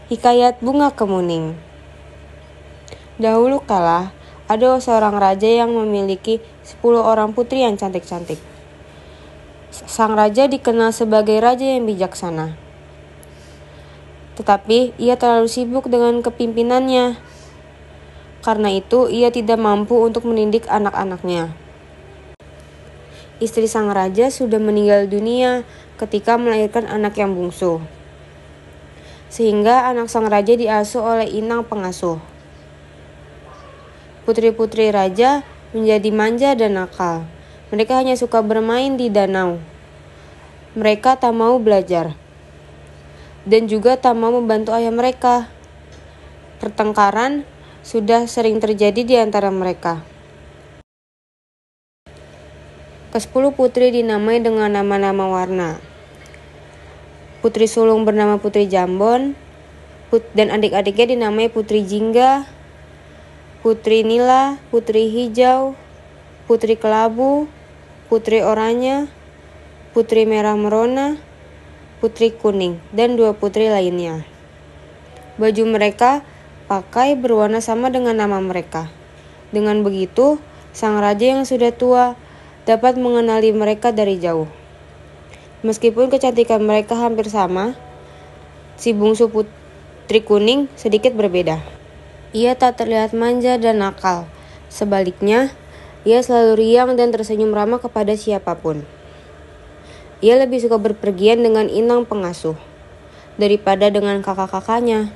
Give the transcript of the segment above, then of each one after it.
Hikayat Bunga Kemuning. Dahulu kala, ada seorang raja yang memiliki 10 orang putri yang cantik-cantik. Sang raja dikenal sebagai raja yang bijaksana. Tetapi ia terlalu sibuk dengan kepimpinannya. Karena itu, ia tidak mampu untuk mendidik anak-anaknya. Istri sang raja sudah meninggal dunia ketika melahirkan anak yang bungsu. Sehingga anak sang raja diasuh oleh inang pengasuh. Putri-putri raja menjadi manja dan nakal. Mereka hanya suka bermain di danau. Mereka tak mau belajar. Dan juga tak mau membantu ayah mereka. Pertengkaran sudah sering terjadi di antara mereka. Ke-10 putri dinamai dengan nama-nama warna. Putri sulung bernama Putri Jambon, dan adik-adiknya dinamai Putri Jingga, Putri Nila, Putri Hijau, Putri Kelabu, Putri Oranye, Putri Merah Merona, Putri Kuning, dan 2 putri lainnya. Baju mereka pakai berwarna sama dengan nama mereka. Dengan begitu, sang raja yang sudah tua dapat mengenali mereka dari jauh. Meskipun kecantikan mereka hampir sama, si bungsu Putri Kuning sedikit berbeda. Ia tak terlihat manja dan nakal. Sebaliknya, ia selalu riang dan tersenyum ramah kepada siapapun. Ia lebih suka berpergian dengan inang pengasuh daripada dengan kakak-kakaknya.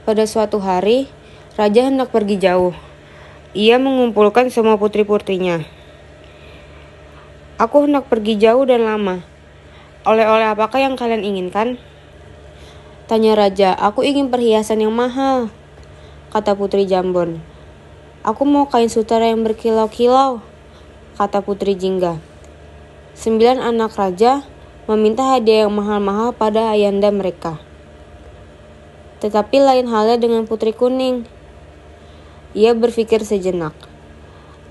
Pada suatu hari, raja hendak pergi jauh. Ia mengumpulkan semua putri-putrinya. Aku hendak pergi jauh dan lama. Oleh-oleh apakah yang kalian inginkan? Tanya raja. Aku ingin perhiasan yang mahal, kata Putri Jambon. Aku mau kain sutera yang berkilau-kilau, kata Putri Jingga. 9 anak raja meminta hadiah yang mahal-mahal pada ayahanda mereka. Tetapi lain halnya dengan Putri Kuning. Ia berpikir sejenak,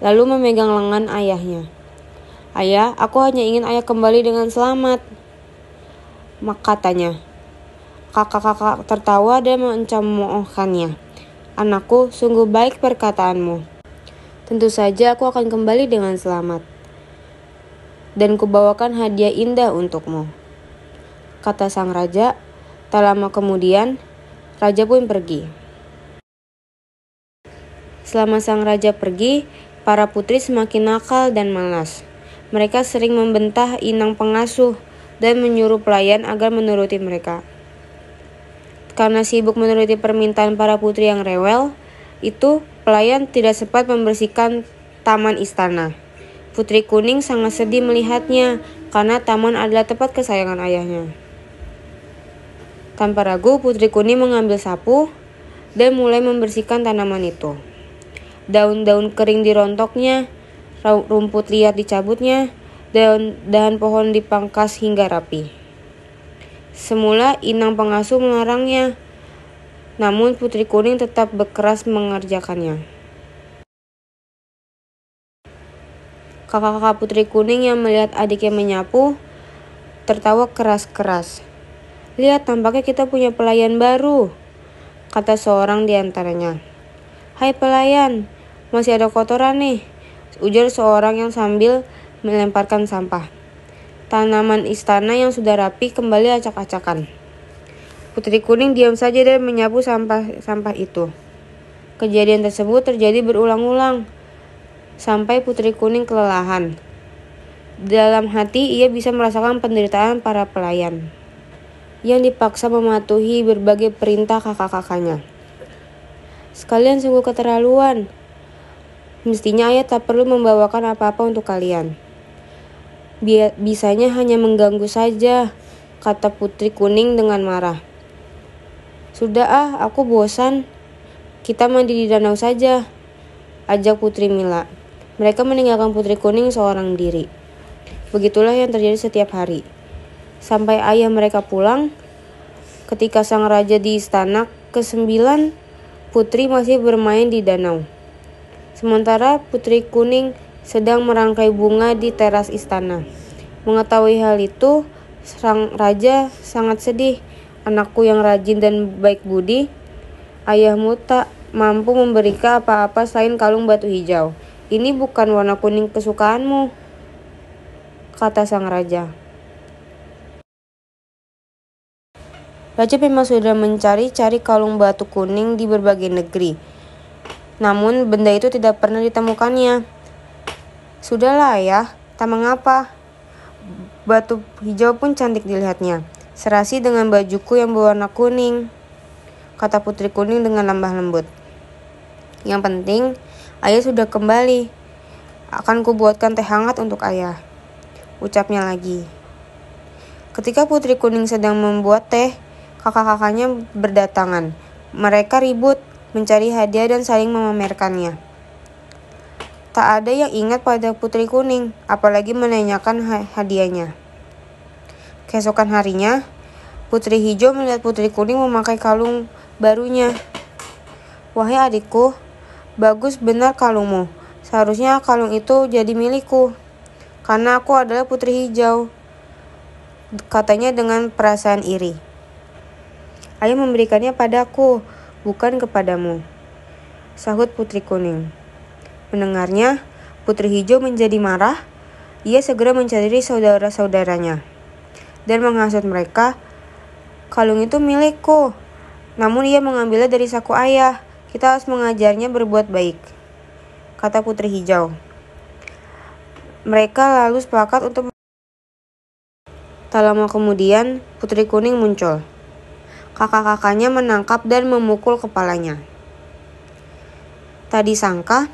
lalu memegang lengan ayahnya. Ayah, aku hanya ingin ayah kembali dengan selamat, katanya. Kakak-kakak tertawa dan mencemoohkannya. Anakku, sungguh baik perkataanmu. Tentu saja aku akan kembali dengan selamat. Dan kubawakan hadiah indah untukmu, kata sang raja. Tak lama kemudian, raja pun pergi. Selama sang raja pergi, para putri semakin nakal dan malas. Mereka sering membentah inang pengasuh dan menyuruh pelayan agar menuruti mereka. Karena sibuk menuruti permintaan para putri yang rewel, itu pelayan tidak sempat membersihkan taman istana. Putri Kuning sangat sedih melihatnya, karena taman adalah tempat kesayangan ayahnya. Tanpa ragu, Putri Kuning mengambil sapu dan mulai membersihkan tanaman itu. Daun-daun kering dirontoknya, rumput liar dicabutnya, dahan pohon dipangkas hingga rapi. Semula inang pengasuh melarangnya, namun Putri Kuning tetap berkeras mengerjakannya. Kakak-kakak Putri Kuning yang melihat adiknya menyapu, tertawa keras-keras. Lihat, tampaknya kita punya pelayan baru, kata seorang di antaranya. Hai pelayan, masih ada kotoran nih, ujar seorang yang sambil melemparkan sampah. Tanaman istana yang sudah rapi kembali acak-acakan. Putri Kuning diam saja dan menyapu sampah itu. Kejadian tersebut terjadi berulang-ulang, sampai Putri Kuning kelelahan. Dalam hati ia bisa merasakan penderitaan para pelayan yang dipaksa mematuhi berbagai perintah kakak-kakaknya. Sekalian sungguh keterlaluan. Mestinya ayah tak perlu membawakan apa-apa untuk kalian. Bisanya hanya mengganggu saja, kata Putri Kuning dengan marah. Sudah aku bosan. Kita mandi di danau saja, ajak Putri Mila. Mereka meninggalkan Putri Kuning seorang diri. Begitulah yang terjadi setiap hari. Sampai ayah mereka pulang, ketika sang raja di istana ke-9, Putri masih bermain di danau. Sementara Putri Kuning sedang merangkai bunga di teras istana. Mengetahui hal itu, sang raja sangat sedih. anakku yang rajin dan baik budi, ayahmu tak mampu memberikan apa-apa selain kalung batu hijau. Ini bukan warna kuning kesukaanmu, kata sang raja. Raja memang sudah mencari-cari kalung batu kuning di berbagai negeri. Namun benda itu tidak pernah ditemukannya. Sudahlah ya, tak mengapa. Batu hijau pun cantik dilihatnya, serasi dengan bajuku yang berwarna kuning, kata putri kuning dengan lemah lembut. Yang penting, ayah sudah kembali. Akan kubuatkan teh hangat untuk ayah, ucapnya lagi. Ketika putri kuning sedang membuat teh, kakak-kakaknya berdatangan. Mereka ribut, mencari hadiah dan saling memamerkannya. Tak ada yang ingat pada putri kuning, apalagi menanyakan hadiahnya. Keesokan harinya, putri hijau melihat putri kuning memakai kalung barunya. Wahai adikku, bagus benar kalungmu. Seharusnya kalung itu jadi milikku, karena aku adalah putri hijau, katanya dengan perasaan iri. Ayah memberikannya padaku, bukan kepadamu, sahut putri kuning. Mendengarnya, putri hijau menjadi marah. Ia segera mencari saudara-saudaranya dan menghasut mereka. Kalung itu milikku, namun ia mengambilnya dari saku ayah. Kita harus mengajarnya berbuat baik, kata putri hijau. Mereka lalu sepakat untuk. Tak lama kemudian, putri kuning muncul. Kakak-kakaknya menangkap dan memukul kepalanya. Tak disangka,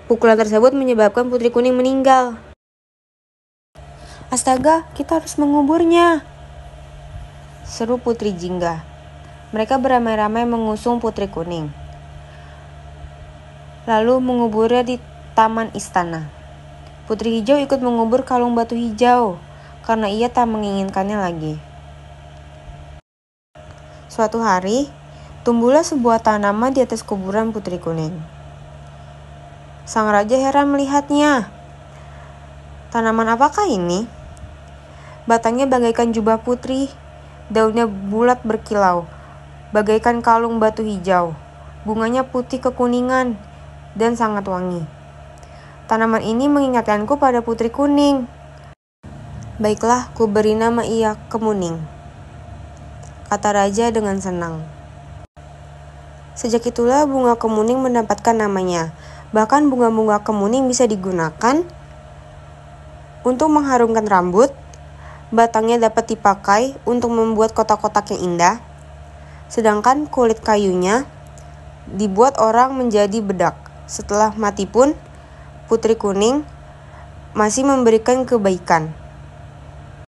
pukulan tersebut menyebabkan putri kuning meninggal. Astaga, kita harus menguburnya, seru putri Jingga. Mereka beramai-ramai mengusung putri kuning, lalu menguburnya di taman istana. Putri hijau ikut mengubur kalung batu hijau karena ia tak menginginkannya lagi. Suatu hari, tumbuhlah sebuah tanaman di atas kuburan putri kuning. Sang raja heran melihatnya. Tanaman apakah ini? Batangnya bagaikan jubah putri, daunnya bulat berkilau, bagaikan kalung batu hijau. Bunganya putih kekuningan dan sangat wangi. Tanaman ini mengingatkanku pada putri kuning. Baiklah, ku beri nama ia Kemuning, kata raja dengan senang. Sejak itulah bunga kemuning mendapatkan namanya. Bahkan bunga-bunga kemuning bisa digunakan untuk mengharumkan rambut. Batangnya dapat dipakai untuk membuat kotak-kotak yang indah. Sedangkan kulit kayunya dibuat orang menjadi bedak. Setelah mati pun, putri kuning masih memberikan kebaikan.